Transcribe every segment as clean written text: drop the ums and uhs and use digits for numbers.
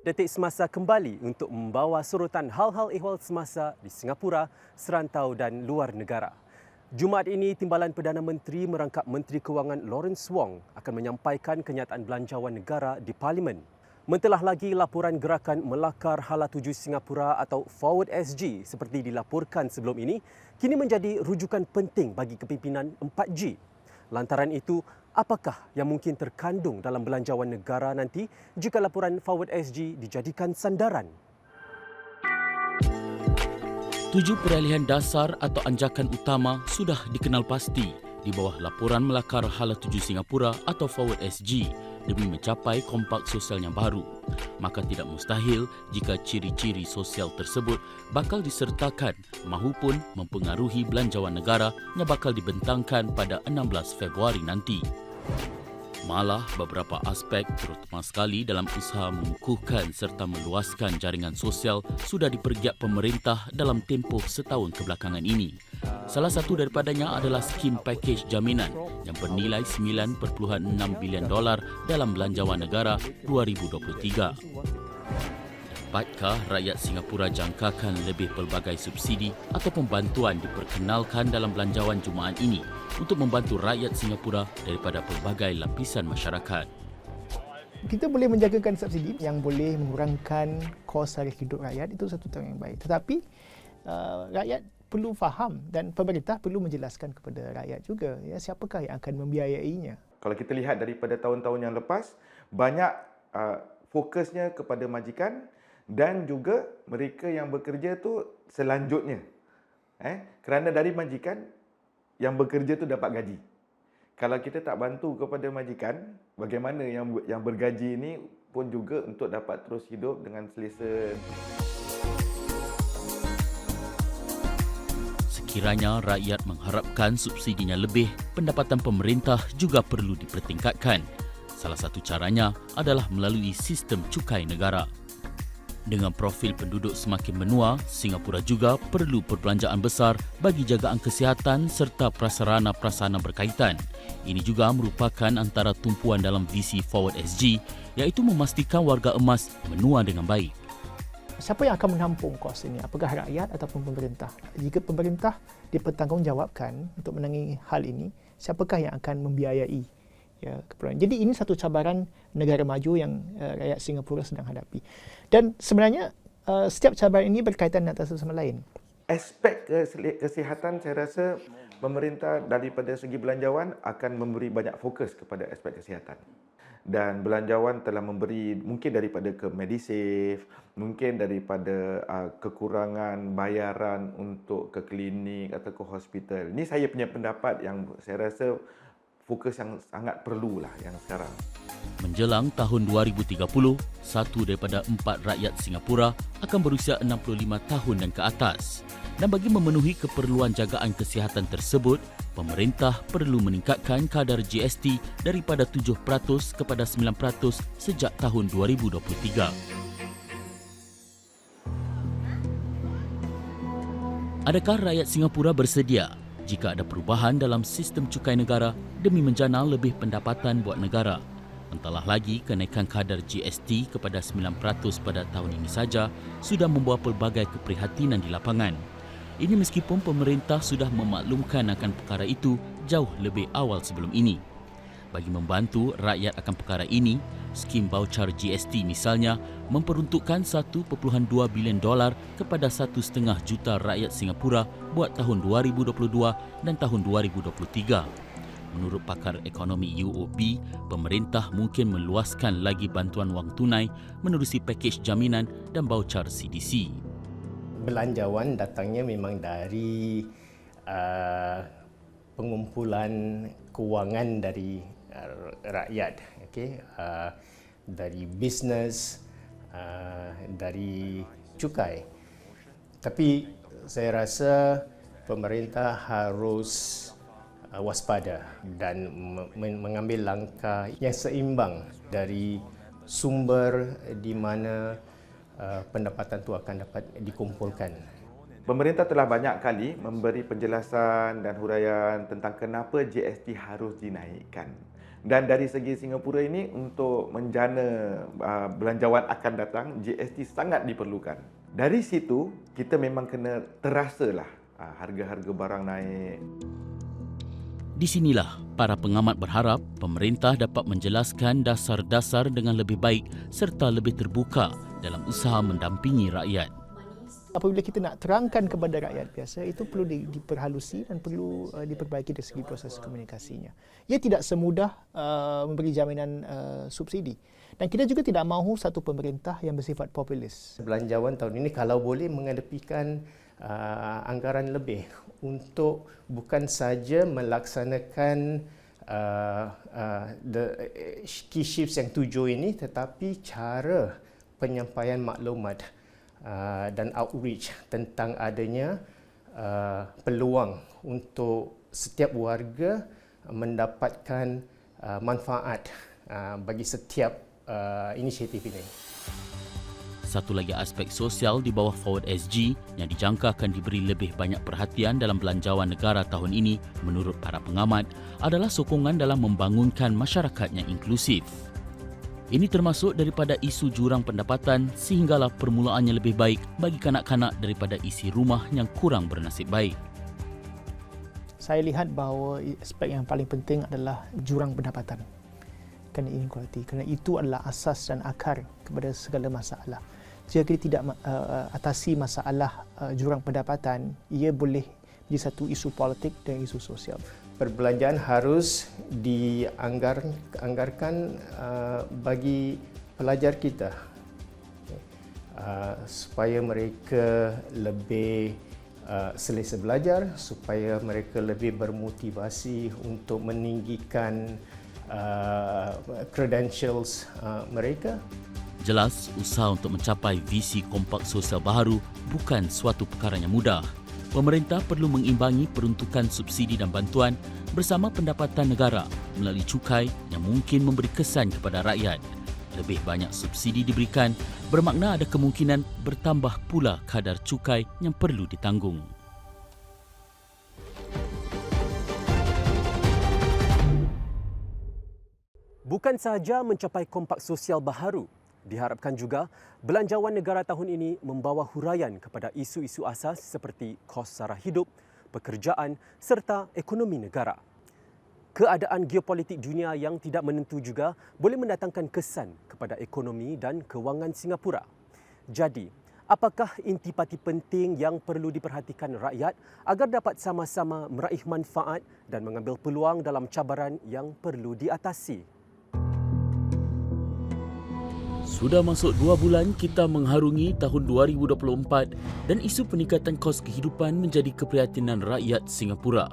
Detik Semasa kembali untuk membawa sorotan hal-hal ehwal semasa di Singapura, serantau dan luar negara. Jumaat ini, Timbalan Perdana Menteri merangkap Menteri Kewangan Lawrence Wong akan menyampaikan kenyataan belanjawan negara di Parlimen. Mentelah lagi laporan gerakan melakar hala tuju Singapura atau Forward SG seperti dilaporkan sebelum ini, kini menjadi rujukan penting bagi kepimpinan 4G. Lantaran itu, apakah yang mungkin terkandung dalam belanjawan negara nanti jika laporan Forward SG dijadikan sandaran? 7 peralihan dasar atau anjakan utama sudah dikenal pasti di bawah laporan melakar hala tuju Singapura atau Forward SG demi mencapai kompak sosial yang baru. Maka tidak mustahil jika ciri-ciri sosial tersebut bakal disertakan mahupun mempengaruhi belanjawan negara yang bakal dibentangkan pada 16 Februari nanti. Malah beberapa aspek terutama sekali dalam usaha mengukuhkan serta meluaskan jaringan sosial sudah dipergiat pemerintah dalam tempoh setahun kebelakangan ini. Salah satu daripadanya adalah skim pakej jaminan yang bernilai $9.6 bilion dalam belanjawan negara 2023. Dapatkah rakyat Singapura jangkakan lebih pelbagai subsidi atau pembantuan diperkenalkan dalam belanjawan Jumaat ini untuk membantu rakyat Singapura daripada pelbagai lapisan masyarakat? Kita boleh menjagakan subsidi yang boleh mengurangkan kos harga hidup rakyat, itu satu cara yang baik. Tetapi rakyat perlu faham dan pemerintah perlu menjelaskan kepada rakyat juga ya, siapakah yang akan membiayainya. Kalau kita lihat daripada tahun-tahun yang lepas, banyak fokusnya kepada majikan dan juga mereka yang bekerja tu selanjutnya. Kerana dari majikan yang bekerja tu dapat gaji. Kalau kita tak bantu kepada majikan, bagaimana yang bergaji ini pun juga untuk dapat terus hidup dengan selesa. Sekiranya rakyat mengharapkan subsidinya lebih, pendapatan pemerintah juga perlu dipertingkatkan. Salah satu caranya adalah melalui sistem cukai negara. Dengan profil penduduk semakin menua, Singapura juga perlu perbelanjaan besar bagi jagaan kesihatan serta prasarana-prasarana berkaitan. Ini juga merupakan antara tumpuan dalam visi Forward SG, iaitu memastikan warga emas menua dengan baik. Siapa yang akan menampung kos ini? Apakah rakyat ataupun pemerintah? Jika pemerintah dipertanggungjawabkan untuk menangani hal ini, siapakah yang akan membiayai keperluan? Jadi ini satu cabaran negara maju yang rakyat Singapura sedang hadapi. Dan sebenarnya setiap cabaran ini berkaitan dengan satu sama lain. Aspek kesihatan, saya rasa pemerintah daripada segi belanjawan akan memberi banyak fokus kepada aspek kesihatan. Dan belanjawan telah memberi mungkin daripada ke MediSave, mungkin daripada kekurangan bayaran untuk ke klinik atau ke hospital. Ini saya punya pendapat yang saya rasa fokus yang sangat perlulah yang sekarang. Menjelang tahun 2030, 1 daripada 4 rakyat Singapura akan berusia 65 tahun dan ke atas. Dan bagi memenuhi keperluan jagaan kesihatan tersebut, pemerintah perlu meningkatkan kadar GST daripada 7% kepada 9% sejak tahun 2023. Adakah rakyat Singapura bersedia jika ada perubahan dalam sistem cukai negara demi menjana lebih pendapatan buat negara? Entahlah lagi kenaikan kadar GST kepada 9% pada tahun ini saja sudah membawa pelbagai keprihatinan di lapangan. Ini meskipun pemerintah sudah memaklumkan akan perkara itu jauh lebih awal sebelum ini. Bagi membantu rakyat akan perkara ini, skim baucar GST misalnya memperuntukkan $1.2 bilion kepada 1,5 juta rakyat Singapura buat tahun 2022 dan tahun 2023. Menurut pakar ekonomi UOB, pemerintah mungkin meluaskan lagi bantuan wang tunai menerusi pakej jaminan dan baucar CDC. Belanjawan datangnya memang dari pengumpulan kewangan dari rakyat, dari bisnes, dari cukai. Tapi saya rasa pemerintah harus waspada dan mengambil langkah yang seimbang dari sumber di mana pendapatan itu akan dapat dikumpulkan. Pemerintah telah banyak kali memberi penjelasan dan huraian tentang kenapa GST harus dinaikkan. Dan dari segi Singapura ini untuk menjana belanjawan akan datang, GST sangat diperlukan. Dari situ kita memang kena terasalah harga-harga barang naik. Di sinilah para pengamat berharap pemerintah dapat menjelaskan dasar-dasar dengan lebih baik serta lebih terbuka dalam usaha mendampingi rakyat. Apabila kita nak terangkan kepada rakyat biasa, itu perlu diperhalusi dan perlu diperbaiki dari segi proses komunikasinya. Ia tidak semudah memberi jaminan subsidi. Dan kita juga tidak mahu satu pemerintah yang bersifat populis. Belanjawan tahun ini kalau boleh mengedepikan anggaran lebih untuk bukan saja melaksanakan key shifts yang 7 ini, tetapi cara penyampaian maklumat dan outreach tentang adanya peluang untuk setiap warga mendapatkan manfaat bagi setiap inisiatif ini. Satu lagi aspek sosial di bawah Forward SG yang dijangka akan diberi lebih banyak perhatian dalam belanjawan negara tahun ini menurut para pengamat adalah sokongan dalam membangunkan masyarakat yang inklusif. Ini termasuk daripada isu jurang pendapatan sehinggalah permulaannya lebih baik bagi kanak-kanak daripada isi rumah yang kurang bernasib baik. Saya lihat bahawa aspek yang paling penting adalah jurang pendapatan. Kerana inequality, kerana itu adalah asas dan akar kepada segala masalah. Jika kita tidak atasi masalah jurang pendapatan, ia boleh jadi satu isu politik dan isu sosial. Perbelanjaan harus dianggarkan bagi pelajar kita supaya mereka lebih selesa belajar, supaya mereka lebih bermotivasi untuk meninggikan credentials mereka. Jelas, usaha untuk mencapai visi kompak sosial baharu bukan suatu perkara yang mudah. Pemerintah perlu mengimbangi peruntukan subsidi dan bantuan bersama pendapatan negara melalui cukai yang mungkin memberi kesan kepada rakyat. Lebih banyak subsidi diberikan bermakna ada kemungkinan bertambah pula kadar cukai yang perlu ditanggung. Bukan sahaja mencapai kompak sosial baharu, diharapkan juga belanjawan negara tahun ini membawa huraian kepada isu-isu asas seperti kos sara hidup, pekerjaan serta ekonomi negara. Keadaan geopolitik dunia yang tidak menentu juga boleh mendatangkan kesan kepada ekonomi dan kewangan Singapura. Jadi, apakah intipati penting yang perlu diperhatikan rakyat agar dapat sama-sama meraih manfaat dan mengambil peluang dalam cabaran yang perlu diatasi? Sudah masuk 2 bulan kita mengharungi tahun 2024 dan isu peningkatan kos kehidupan menjadi keprihatinan rakyat Singapura.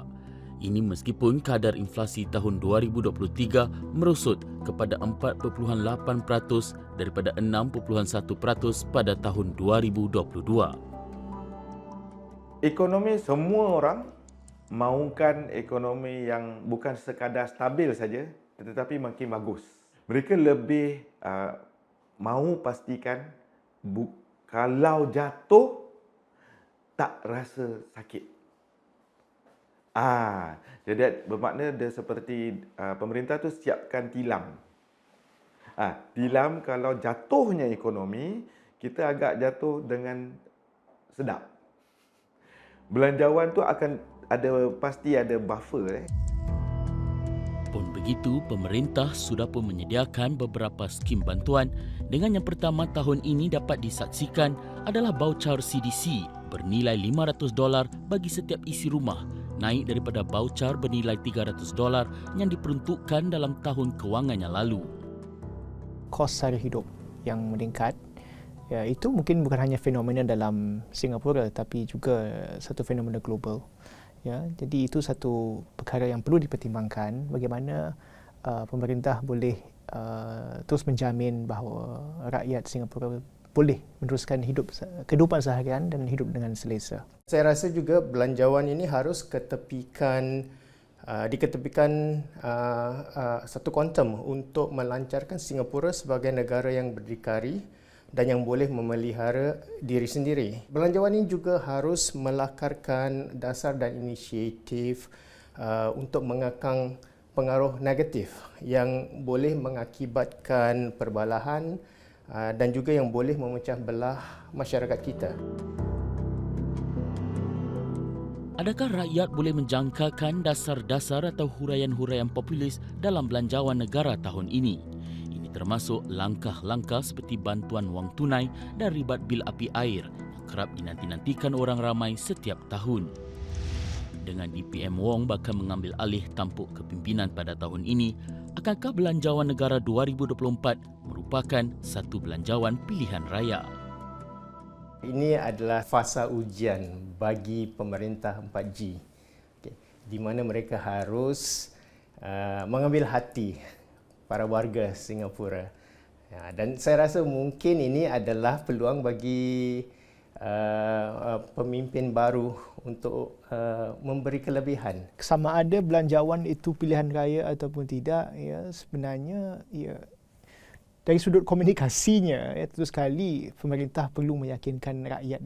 Ini meskipun kadar inflasi tahun 2023 merosot kepada 4.8% daripada 6.1% pada tahun 2022. Ekonomi, semua orang mahukan ekonomi yang bukan sekadar stabil saja tetapi makin bagus. Mereka lebih mahu pastikan kalau jatuh tak rasa sakit. Jadi bermakna dia seperti pemerintah tu siapkan tilam. Tilam kalau jatuhnya ekonomi, kita agak jatuh dengan sedap. Belanjawan tu akan pasti ada buffer. Pun begitu, pemerintah sudah pun menyediakan beberapa skim bantuan dengan yang pertama tahun ini dapat disaksikan adalah baucar CDC bernilai $500 bagi setiap isi rumah, naik daripada baucar bernilai $300 yang diperuntukkan dalam tahun kewangan yang lalu. Kos sara hidup yang meningkat, ya, itu mungkin bukan hanya fenomena dalam Singapura tapi juga satu fenomena global. Ya, jadi itu satu perkara yang perlu dipertimbangkan bagaimana pemerintah boleh terus menjamin bahawa rakyat Singapura boleh meneruskan kehidupan seharian dan hidup dengan selesa. Saya rasa juga belanjawan ini harus diketepikan satu kuantum untuk melancarkan Singapura sebagai negara yang berdikari dan yang boleh memelihara diri sendiri. Belanjawan ini juga harus melakarkan dasar dan inisiatif untuk mengekang pengaruh negatif yang boleh mengakibatkan perbalahan dan juga yang boleh memecah belah masyarakat kita. Adakah rakyat boleh menjangkakan dasar-dasar atau huraian-huraian populis dalam belanjawan negara tahun ini? Ini termasuk langkah-langkah seperti bantuan wang tunai dan ribat bil api air yang kerap dinanti-nantikan orang ramai setiap tahun. Dengan DPM Wong bakal mengambil alih tampuk kepimpinan pada tahun ini, akankah belanjawan negara 2024 merupakan satu belanjawan pilihan raya? Ini adalah fasa ujian bagi pemerintah 4G, di mana mereka harus mengambil hati para warga Singapura. Dan saya rasa mungkin ini adalah peluang bagi pemimpin baru untuk memberi kelebihan. Sama ada belanjawan itu pilihan raya ataupun tidak, ya sebenarnya ya dari sudut komunikasinya, ya, tentu sekali pemerintah perlu meyakinkan rakyat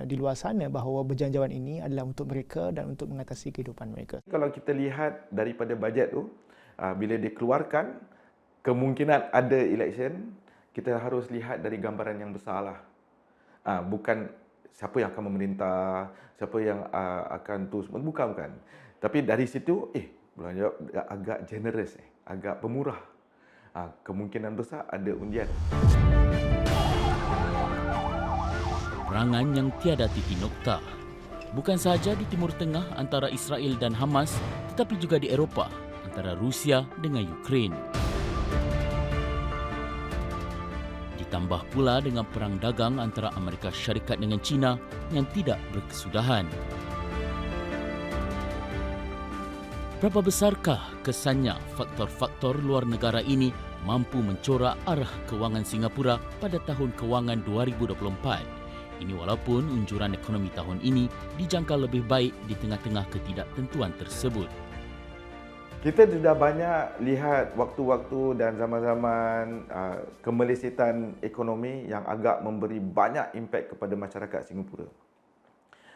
di luar sana bahawa belanjawan ini adalah untuk mereka dan untuk mengatasi kehidupan mereka. Kalau kita lihat daripada bajet tu, bila dikeluarkan, kemungkinan ada election, kita harus lihat dari gambaran yang besar lah. Bukan siapa yang akan memerintah, siapa yang akan terus, bukan. Tapi dari situ, belanja agak generous, agak pemurah. Kemungkinan besar ada undian. Perangan yang tiada titik nokta. Bukan sahaja di Timur Tengah antara Israel dan Hamas, tetapi juga di Eropah antara Rusia dengan Ukraine. Ditambah pula dengan perang dagang antara Amerika Syarikat dengan China yang tidak berkesudahan. Berapa besarkah kesannya faktor-faktor luar negara ini mampu mencorak arah kewangan Singapura pada tahun kewangan 2024? Ini walaupun unjuran ekonomi tahun ini dijangka lebih baik di tengah-tengah ketidaktentuan tersebut. Kita sudah banyak lihat waktu-waktu dan zaman-zaman kemelisitan ekonomi yang agak memberi banyak impak kepada masyarakat Singapura.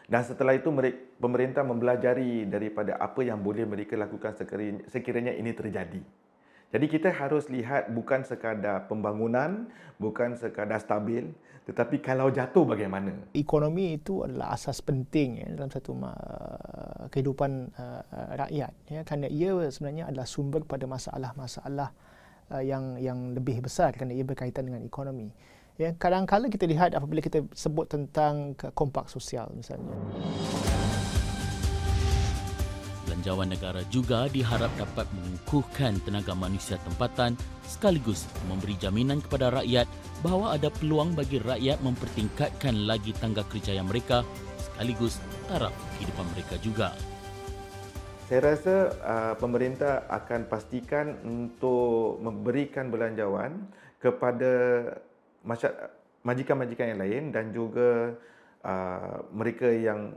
Dan setelah itu pemerintah mempelajari daripada apa yang boleh mereka lakukan sekiranya ini terjadi. Jadi kita harus lihat bukan sekadar pembangunan, bukan sekadar stabil, tetapi kalau jatuh bagaimana. Ekonomi itu adalah asas penting dalam satu kehidupan rakyat, ya, kerana ia sebenarnya adalah sumber pada masalah-masalah yang lebih besar kerana ia berkaitan dengan ekonomi. Ya, kadang-kadang kita lihat apabila kita sebut tentang kompak sosial misalnya. Belanjawan negara juga diharap dapat mengukuhkan tenaga manusia tempatan sekaligus memberi jaminan kepada rakyat bahawa ada peluang bagi rakyat mempertingkatkan lagi tangga kerjaya mereka sekaligus taraf kehidupan mereka juga. Saya rasa pemerintah akan pastikan untuk memberikan belanjawan kepada majikan-majikan yang lain dan juga mereka yang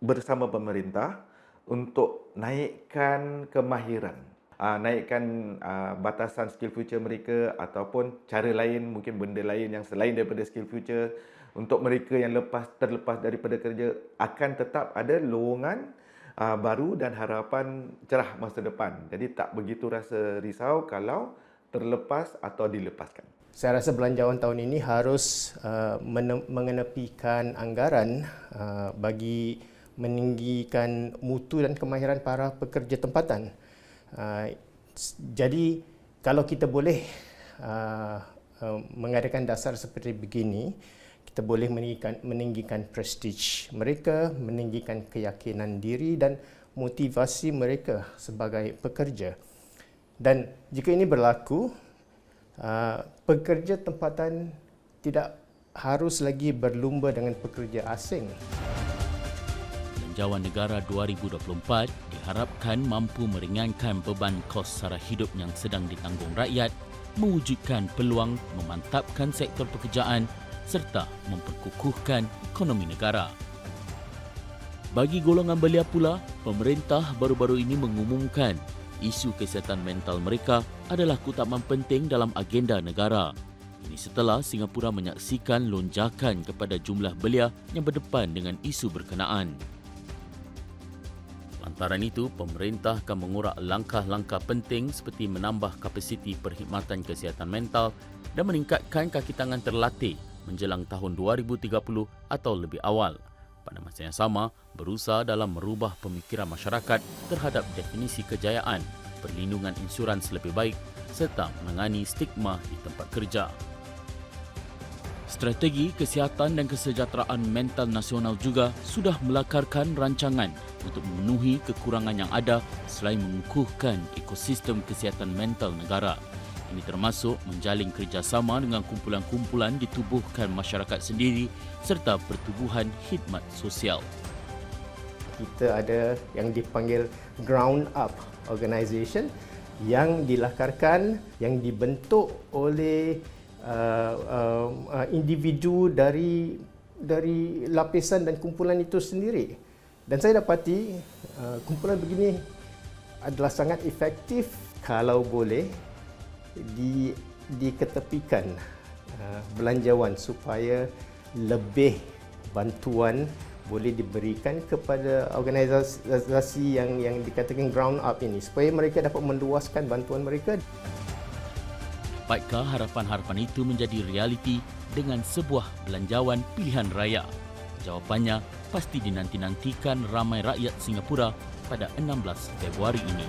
bersama pemerintah untuk naikkan kemahiran, naikkan batasan skill future mereka ataupun cara lain, mungkin benda lain yang selain daripada skill future untuk mereka yang terlepas daripada kerja akan tetap ada lowongan baru dan harapan cerah masa depan. Jadi tak begitu rasa risau kalau terlepas atau dilepaskan. Saya rasa belanjawan tahun ini harus mengenepikan anggaran bagi meninggikan mutu dan kemahiran para pekerja tempatan. Jadi kalau kita boleh mengadakan dasar seperti begini, kita boleh meninggikan prestige mereka, meninggikan keyakinan diri dan motivasi mereka sebagai pekerja. Dan jika ini berlaku, pekerja tempatan tidak harus lagi berlumba dengan pekerja asing. Belanjawan negara 2024 diharapkan mampu meringankan beban kos sara hidup yang sedang ditanggung rakyat, mewujudkan peluang memantapkan sektor pekerjaan serta memperkukuhkan ekonomi negara. Bagi golongan belia pula, pemerintah baru-baru ini mengumumkan isu kesihatan mental mereka adalah keutamaan penting dalam agenda negara. Ini setelah Singapura menyaksikan lonjakan kepada jumlah belia yang berdepan dengan isu berkenaan. Sementara itu, pemerintah akan mengurak langkah-langkah penting seperti menambah kapasiti perkhidmatan kesihatan mental dan meningkatkan kaki tangan terlatih menjelang tahun 2030 atau lebih awal. Pada masa yang sama, berusaha dalam merubah pemikiran masyarakat terhadap definisi kejayaan, perlindungan insurans lebih baik serta menangani stigma di tempat kerja. Strategi Kesihatan dan Kesejahteraan Mental Nasional juga sudah melakarkan rancangan untuk memenuhi kekurangan yang ada selain mengukuhkan ekosistem kesihatan mental negara. Ini termasuk menjalin kerjasama dengan kumpulan-kumpulan ditubuhkan masyarakat sendiri serta pertubuhan khidmat sosial. Kita ada yang dipanggil ground up organisation yang dilakarkan, yang dibentuk oleh individu dari lapisan dan kumpulan itu sendiri. Dan saya dapati kumpulan begini adalah sangat efektif kalau boleh diketepikan belanjawan supaya lebih bantuan boleh diberikan kepada organisasi yang dikatakan ground up ini supaya mereka dapat meluaskan bantuan mereka. Dapatkan harapan-harapan itu menjadi realiti dengan sebuah belanjawan pilihan raya? Jawapannya pasti dinanti-nantikan ramai rakyat Singapura pada 16 Februari ini.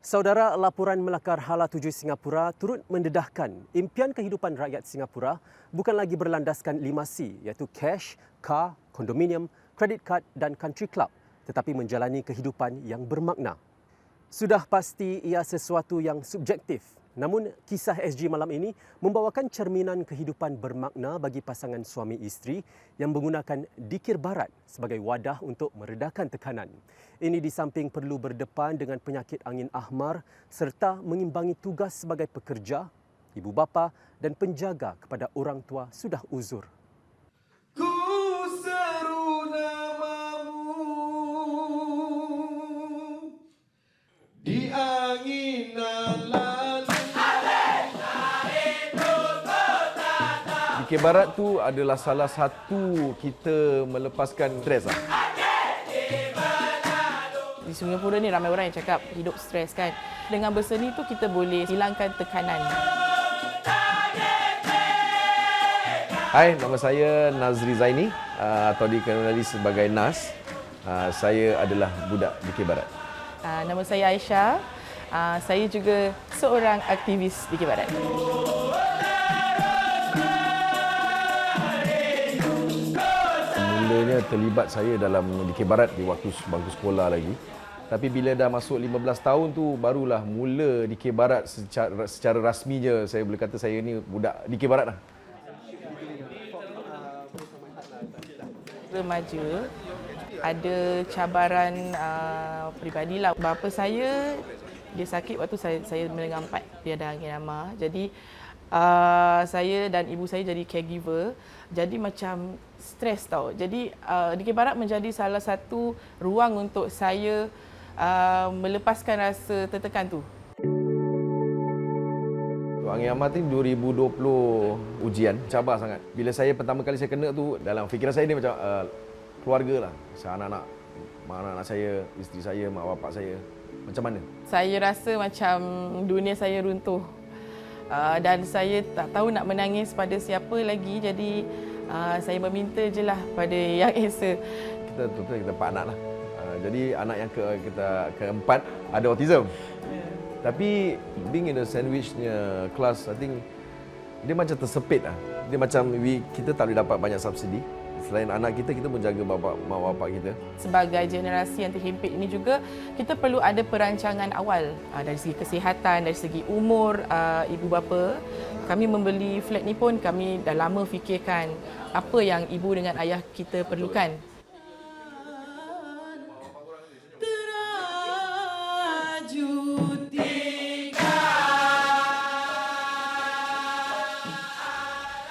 Saudara, laporan melakar Hala 7 Singapura turut mendedahkan impian kehidupan rakyat Singapura bukan lagi berlandaskan 5C iaitu cash, car, kondominium, kredit kad dan country club tetapi menjalani kehidupan yang bermakna. Sudah pasti ia sesuatu yang subjektif. Namun, kisah SG malam ini membawakan cerminan kehidupan bermakna bagi pasangan suami isteri yang menggunakan dikir barat sebagai wadah untuk meredakan tekanan. Ini di samping perlu berdepan dengan penyakit angin ahmar serta mengimbangi tugas sebagai pekerja, ibu bapa dan penjaga kepada orang tua sudah uzur. Ku seru namamu di anginan lalu. Dikir barat tu adalah salah satu kita melepaskan stres lah. Di Singapura ni ramai orang yang cakap hidup stres kan. Dengan berseni tu kita boleh hilangkan tekanan. Hai, nama saya Nazri Zaini atau dikenali sebagai Nas. Saya adalah budak Dikir Barat. Nama saya Aisyah. Saya juga seorang aktivis Dikir Barat. Mulanya terlibat saya dalam Dikir Barat di waktu bangku sekolah lagi. Tapi bila dah masuk 15 tahun tu barulah mula Dikir Barat secara rasminya saya boleh kata saya ni budak Dikir Barat lah. Remaja ada cabaran peribadi lah. Bapa saya dia sakit waktu saya menengah 4, dia ada angin amah. Jadi saya dan ibu saya jadi caregiver. Jadi macam stres tau. Jadi Dikir Barat menjadi salah satu ruang untuk saya melepaskan rasa tertekan tu. Angin Amah tu 2020 ujian, cabar sangat. Bila saya pertama kali saya kena tu, dalam fikiran saya ni macam keluarga lah. Anak-anak, mak anak saya, isteri saya, mak bapak saya. Macam mana? Saya rasa macam dunia saya runtuh. Dan saya tak tahu nak menangis pada siapa lagi. Jadi saya meminta je lah pada Yang Esa. Kita 4 anak lah. Jadi anak yang keempat ada autism. Tapi being in a sandwichnya kelas, I think dia macam tersepit lah. Dia macam kita tak boleh dapat banyak subsidi. Selain anak kita pun jaga mak bapak kita. Sebagai generasi yang terhimpit ini juga, kita perlu ada perancangan awal dari segi kesihatan, dari segi umur ibu bapa. Kami membeli flat ni pun kami dah lama fikirkan apa yang ibu dengan ayah kita perlukan.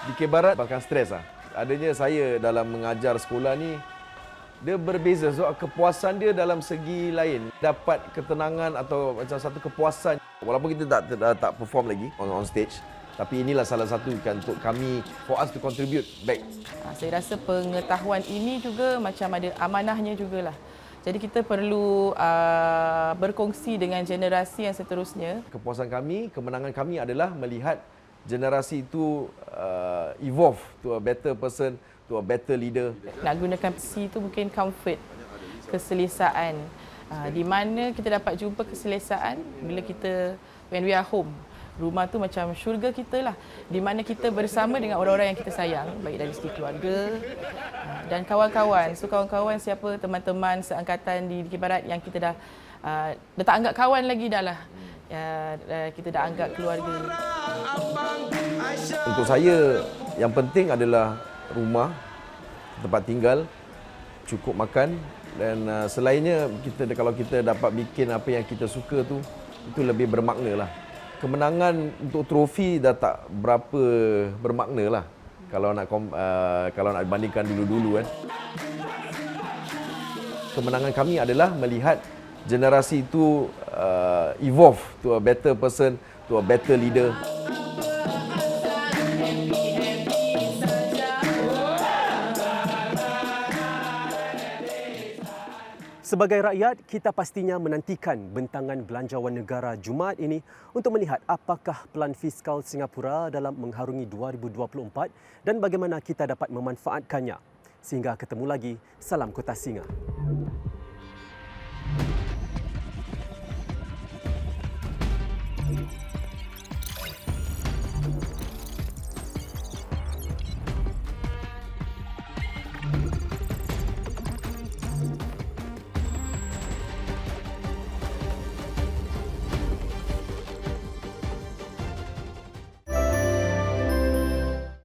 Dikir Barat bahkan stres lah. Adanya saya dalam mengajar sekolah ni, dia berbeza. So, kepuasan dia dalam segi lain. Dapat ketenangan atau macam satu kepuasan. Walaupun kita tak perform lagi on stage. Tapi inilah salah satu kan untuk kami, for us to contribute back. Saya rasa pengetahuan ini juga macam ada amanahnya jugalah. Jadi kita perlu berkongsi dengan generasi yang seterusnya. Kepuasan kami, kemenangan kami adalah melihat generasi itu evolve to a better person, to a better leader. Nak gunakan C itu mungkin comfort, keselesaan. Di mana kita dapat jumpa keselesaan bila kita, when we are home. Rumah tu macam syurga kita lah. Di mana kita bersama dengan orang-orang yang kita sayang, baik dari segi keluarga dan kawan-kawan. So kawan-kawan siapa, teman-teman seangkatan di Dikir Barat yang kita dah tak anggap kawan lagi dah lah. Kita dah anggap keluarga. Untuk saya, yang penting adalah rumah, tempat tinggal, cukup makan dan selainnya kalau kita dapat bikin apa yang kita suka tu, itu lebih bermakna lah. Kemenangan untuk trofi dah tak berapa bermakna lah kalau nak bandingkan dulu-dulu kan. Kemenangan kami adalah melihat generasi itu evolve to a better person, to a better leader. Sebagai rakyat, kita pastinya menantikan bentangan belanjawan negara Jumaat ini untuk melihat apakah pelan fiskal Singapura dalam mengharungi 2024 dan bagaimana kita dapat memanfaatkannya. Sehingga ketemu lagi, salam Kota Singa.